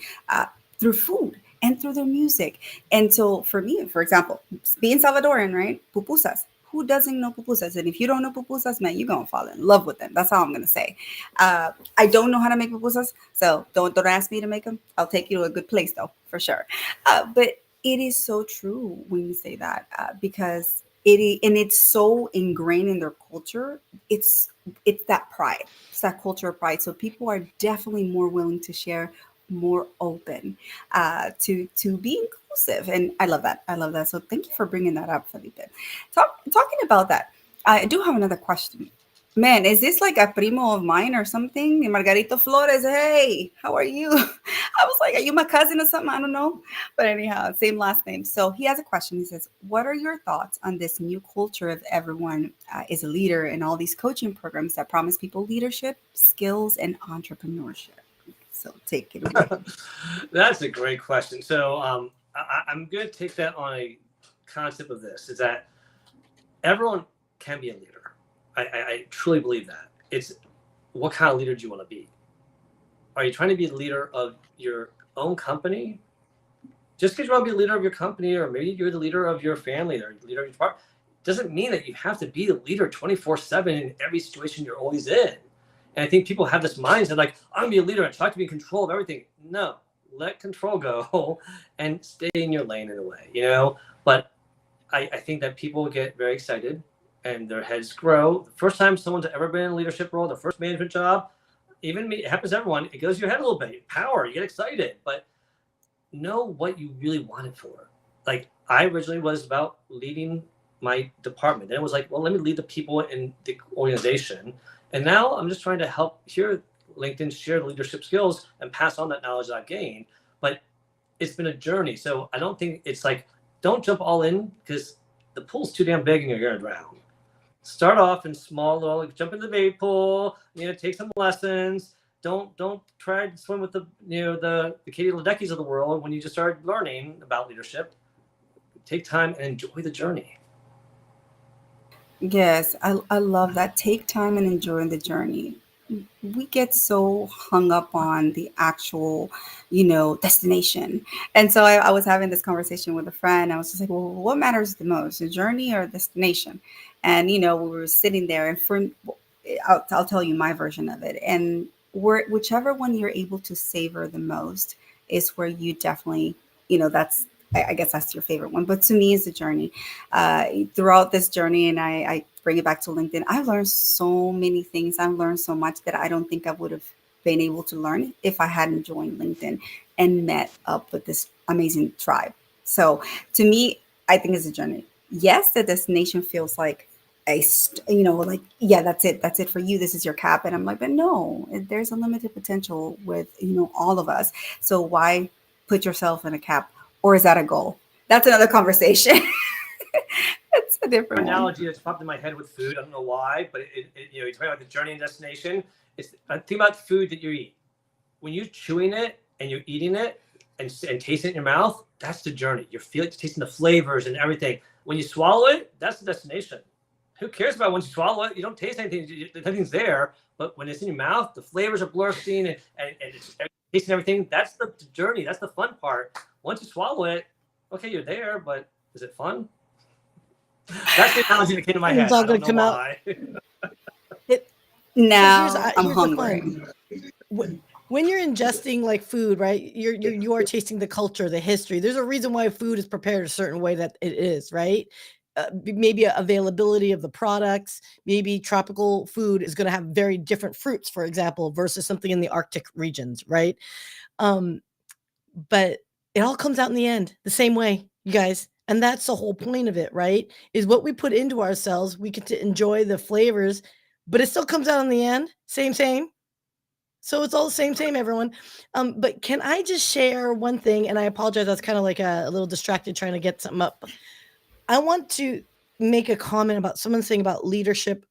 through food and through their music. And so for me, for example, being Salvadoran, right? Pupusas. Who doesn't know pupusas? And if you don't know pupusas, man, you're going to fall in love with them. That's all I'm going to say. I don't know how to make pupusas, so don't ask me to make them. I'll take you to a good place, though, for sure. But it is so true when you say that because it's so ingrained in their culture. It's that pride. It's that culture of pride. So people are definitely more willing to share, more open to be inclusive, and I love that. So thank you for bringing that up, Felipe. Talking about that, I do have another question. Man, is this like a primo of mine or something? Margarito Flores, hey, how are you? I was like, are you my cousin or something? I don't know. But anyhow, same last name. So he has a question. He says, what are your thoughts on this new culture of everyone is a leader in all these coaching programs that promise people leadership, skills, and entrepreneurship? So take it away. That's a great question. So I'm going to take that on a concept of this, is that everyone can be a leader. I truly believe that. It's what kind of leader do you want to be? Are you trying to be the leader of your own company? Just because you want to be the leader of your company, or maybe you're the leader of your family or the leader of your department, doesn't mean that you have to be the leader 24/7 in every situation you're always in. And I think people have this mindset like, I'm going to be a leader and try to be in control of everything. No, let control go and stay in your lane in a way, you know? But I think that people get very excited and their heads grow. The first time someone's ever been in a leadership role, the first management job, even me, it happens to everyone, it goes to your head a little bit. Power, you get excited, but know what you really want it for. Like, I originally was about leading my department. Then it was like, well, let me lead the people in the organization. And now I'm just trying to help here LinkedIn share leadership skills and pass on that knowledge that I've gained. But it's been a journey. So I don't think it's like, don't jump all in because the pool's too damn big and you're going to drown. Start off in small, little, like jump in the bait pool, take some lessons. Don't try to swim with the Katie Ledeckis of the world when you just start learning about leadership. Take time and enjoy the journey. Yes, I love that. Take time and enjoy the journey. We get so hung up on the actual, destination. And so I was having this conversation with a friend. I was just like, well, what matters the most, the journey or destination? And, we were sitting there and I'll tell you my version of it. And whichever one you're able to savor the most is where you definitely, I guess that's your favorite one. But to me, it's the journey. Throughout this journey, and I bring it back to LinkedIn, I've learned so many things. I've learned so much that I don't think I would have been able to learn if I hadn't joined LinkedIn and met up with this amazing tribe. So to me, I think it's a journey. Yes, the destination feels like yeah, that's it. That's it for you. This is your cap. And I'm like, but no, there's a limited potential with, all of us. So why put yourself in a cap? Or is that a goal? That's another conversation. That's a different analogy one. that's popped in my head with food. I don't know why, but you talk about the journey and destination. It's think about the food that you eat. When you're chewing it and you're eating it and tasting it in your mouth, that's the journey. You're tasting the flavors and everything. When you swallow it, that's the destination. Who cares about when you swallow it? You don't taste anything. Nothing's there. But when it's in your mouth, the flavors are bursting and it's tasting everything. That's the journey. That's the fun part. Once you swallow it, okay, you're there, but is it fun? That's the analogy that came to my head. It's all I don't gonna know come out. why. Now I'm Here's the hungry. point. When you're ingesting like food, right? You are tasting the culture, the history. There's a reason why food is prepared a certain way that it is, right? Maybe availability of the products. Maybe tropical food is going to have very different fruits, for example, versus something in the Arctic regions, right? Um, but it all comes out in the end the same way, you guys. And that's the whole point of it, right? Is what we put into ourselves. We get to enjoy the flavors, but it still comes out in the end. Same. So it's all the same, everyone. But can I just share one thing? And I apologize, that's kind of like a little distracted trying to get something up. I want to make a comment about someone saying about leadership.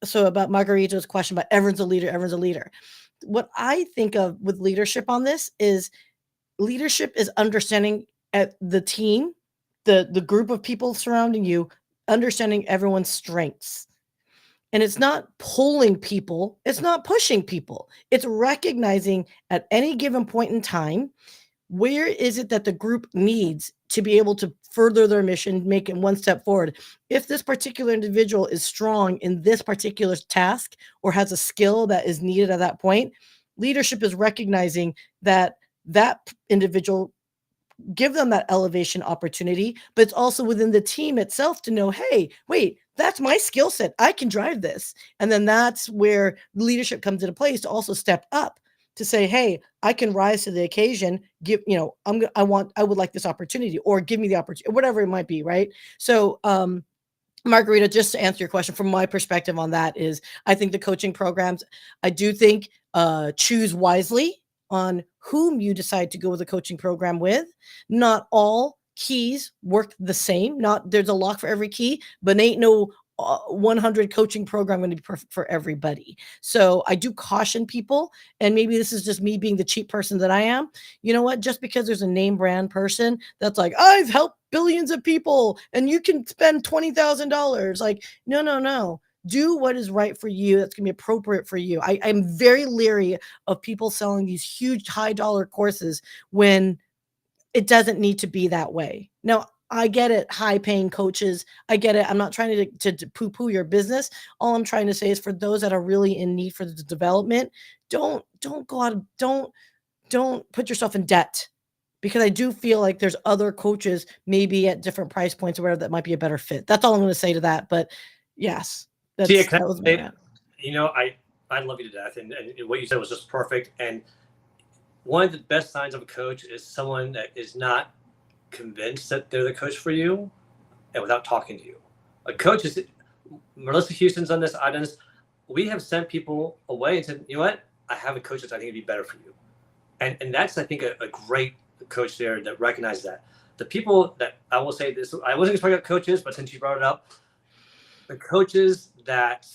So about Margarita's question about everyone's a leader, everyone's a leader. What I think of with leadership on this is leadership is understanding at the team, the group of people surrounding you, understanding everyone's strengths. And it's not pulling people, it's not pushing people. It's recognizing at any given point in time, where is it that the group needs to be able to further their mission, make it one step forward. If this particular individual is strong in this particular task or has a skill that is needed at that point, leadership is recognizing that that individual, give them that elevation opportunity, but it's also within the team itself to know, hey, wait, that's my skill set. I can drive this. And then that's where leadership comes into place to also step up to say, hey, I can rise to the occasion. Give, I would like this opportunity, or give me the opportunity, whatever it might be. Right. So, Margarita, just to answer your question, from my perspective on that is, I think the coaching programs, I do think choose wisely on whom you decide to go with a coaching program with. Not all keys work the same. Not there's a lock for every key, but ain't no 100 coaching program going to be perfect for everybody. So I do caution people, and maybe this is just me being the cheap person that I am. You know what? Just because there's a name brand person that's like, I've helped billions of people and you can spend $20,000. Like, no. Do what is right for you. That's going to be appropriate for you. I'm very leery of people selling these huge high dollar courses when it doesn't need to be that way. Now, I get it, high paying coaches. I get it. I'm not trying to poo-poo your business. All I'm trying to say is for those that are really in need for the development, don't go out, don't put yourself in debt, because I do feel like there's other coaches maybe at different price points or whatever that might be a better fit. That's all I'm going to say to that. But yes, Syya, that was my rant. I love you to death, and what you said was just perfect. And one of the best signs of a coach is someone that is not convinced that they're the coach for you, and without talking to you. A coach is, Melissa Houston's done this, I've done this. We have sent people away and said, you know what? I have a coach that I think would be better for you. And that's, I think, a great coach there that recognizes that. The people that, I will say this, I wasn't expecting about coaches, but since you brought it up, the coaches that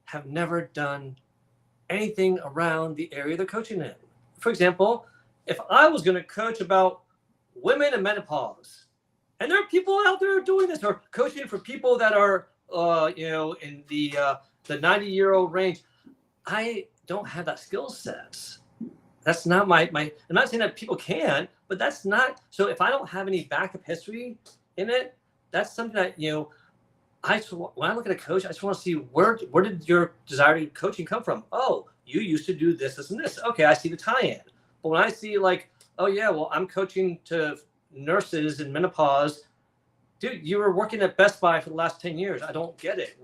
have never done anything around the area they're coaching in. For example, if I was going to coach about women and menopause, and there are people out there doing this, or coaching for people that are, in the 90-year-old range, I don't have that skill set. That's not my. I'm not saying that people can, but that's not. So if I don't have any backup history in it, that's something that when I look at a coach, I just want to see where did your desire to coaching come from? Oh, you used to do this, and this. Okay, I see the tie-in. But when I see like, oh yeah, well, I'm coaching to nurses in menopause, dude, you were working at Best Buy for the last 10 years. I don't get it.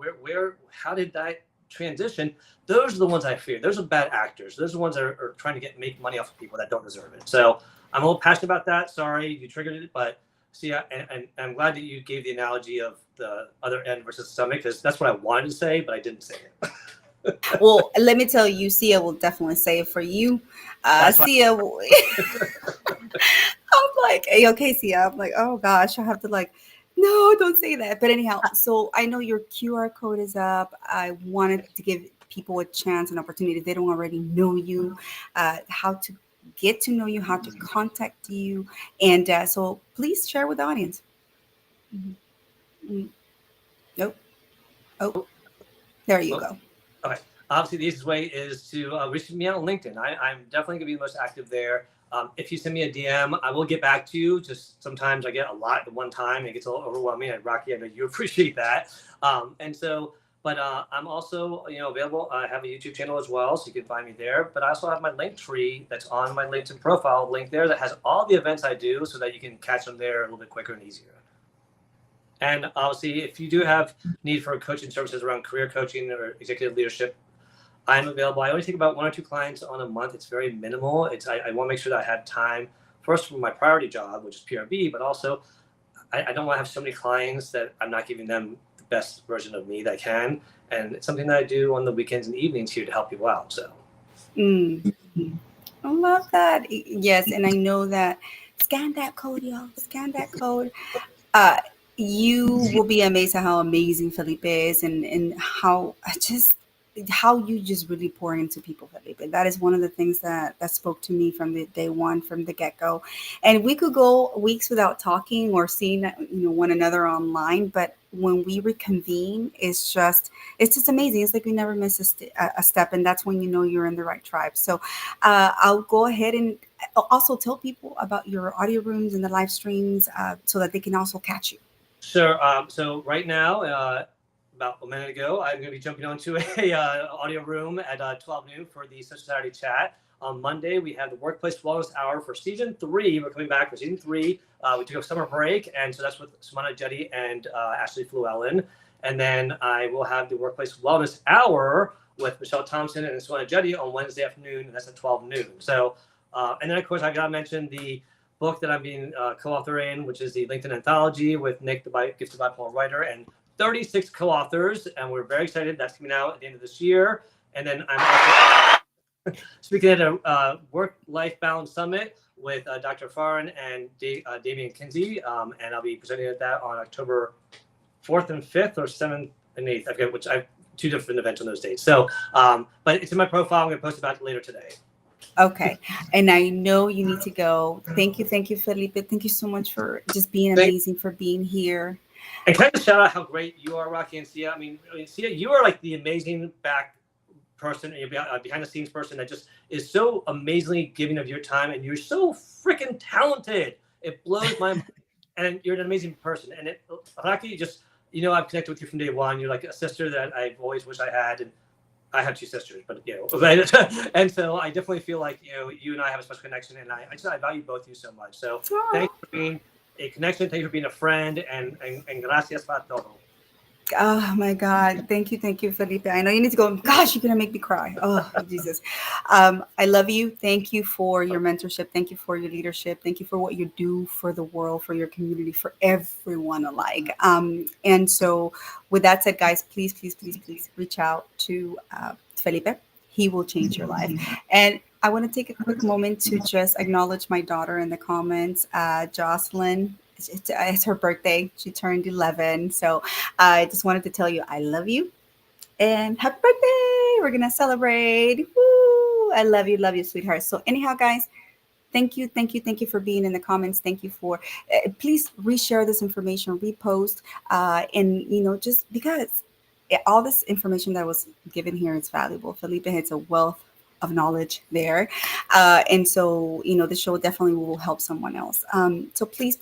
How did that transition? Those are the ones I fear. Those are bad actors. Those are the ones that are trying to make money off of people that don't deserve it. So I'm a little passionate about that. Sorry, you triggered it, but see, and I'm glad that you gave the analogy of the other end versus the stomach, because that's what I wanted to say, but I didn't say it. Well, let me tell you, Syya will definitely say it for you. Syya, I'm like, hey, okay, Syya. I'm like, oh gosh, I have to no, don't say that. But anyhow, so I know your QR code is up. I wanted to give people a chance, an opportunity, if they don't already know you, how to get to know you, how to contact you. And so please share with the audience. Mm-hmm. Nope. Oh, there you go. Okay. Obviously, the easiest way is to reach me out on LinkedIn. I'm definitely going to be the most active there. If you send me a DM, I will get back to you. Just sometimes I get a lot at one time. It gets a little overwhelming. And Rocky, I know you appreciate that. But I'm also, available. I have a YouTube channel as well, so you can find me there. But I also have my link tree that's on my LinkedIn profile link there that has all the events I do, so that you can catch them there a little bit quicker and easier. And obviously, if you do have need for coaching services around career coaching or executive leadership, I'm available. I only take about 1 or 2 clients on a month. It's very minimal. I want to make sure that I have time first for my priority job, which is PRB, but also I don't want to have so many clients that I'm not giving them the best version of me that I can. And it's something that I do on the weekends and evenings here to help people out. So. I love that. Yes, and I know that. Scan that code, y'all. Scan that code. You will be amazed at how amazing Felipe is, and how you just really pour into people, Felipe. That is one of the things that spoke to me from the day one, from the get-go. And we could go weeks without talking or seeing one another online, but when we reconvene, it's just amazing. It's like we never miss a step, and that's when you're in the right tribe. So I'll go ahead and also tell people about your audio rooms and the live streams so that they can also catch you. Sure. So right now, about a minute ago, I'm going to be jumping onto a audio room at 12 noon for the Social Saturday Chat. On Monday, we have the Workplace Wellness Hour for Season 3. We're coming back for Season 3. We took a summer break, and so that's with Samana Jetty and Ashley Fluellen. And then I will have the Workplace Wellness Hour with Michelle Thompson and Samana Jetty on Wednesday afternoon, and that's at 12 noon. So, and then, of course, I got to mention the book that I'm being co-author in, which is the LinkedIn Anthology with Nick, the gifted bipolar writer, and 36 co-authors, and we're very excited. That's coming out at the end of this year. And then I'm also speaking at a work-life balance summit with Dr. Farron and Damian Kinsey, and I'll be presenting at that on October 4th and 5th or 7th and 8th. I forget which. I have 2 different events on those dates. So, but it's in my profile. I'm going to post about it later today. Okay. And I know you need to go. Thank you, Felipe. Thank you so much for just being amazing, for being here. And can I just shout out how great you are, Rocky and Syya? I mean, Syya, you are like the amazing back person, behind the scenes person that just is so amazingly giving of your time, and you're so freaking talented. It blows my mind. And you're an amazing person. And Rocky, just, I've connected with you from day one. You're like a sister that I've always wished I had. And I have 2 sisters, but and so I definitely feel like you and I have a special connection, and I value both of you so much. So thanks for being a connection, thank you for being a friend, and gracias para todo. Oh my God. Thank you, Felipe. I know you need to go. Gosh, you're going to make me cry. Oh, Jesus. I love you. Thank you for your mentorship. Thank you for your leadership. Thank you for what you do for the world, for your community, for everyone alike. And so with that said, guys, please reach out to Felipe. He will change your life. And I want to take a quick moment to just acknowledge my daughter in the comments, Jocelyn. It's her birthday. She turned 11. So I just wanted to tell you I love you and happy birthday. We're going to celebrate. Woo! I love you, sweetheart. So anyhow, guys, thank you for being in the comments. Thank you for, please reshare this information, repost, and, just because all this information that was given here is valuable. Felipe has a wealth of knowledge there. And so, the show definitely will help someone else. So please,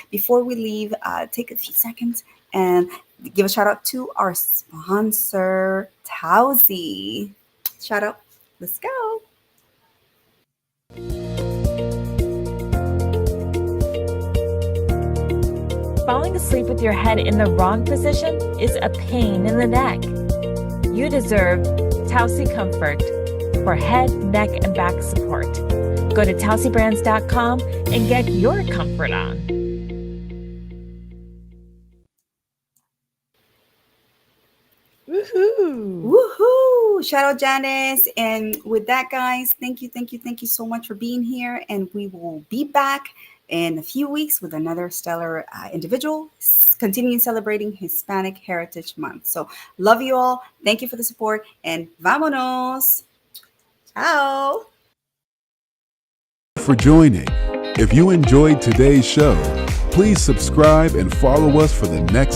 before we leave, take a few seconds and give a shout out to our sponsor, Tausi. Shout out. Let's go. Falling asleep with your head in the wrong position is a pain in the neck. You deserve Tausi Comfort for head, neck, and back support. Go to tausibrands.com and get your comfort on. Woohoo! Shout out Janice. And with that, guys, thank you so much for being here. And we will be back in a few weeks with another stellar individual, continuing celebrating Hispanic Heritage Month. So love you all. Thank you for the support, and vámonos. Ciao. For joining. If you enjoyed today's show, please subscribe and follow us for the next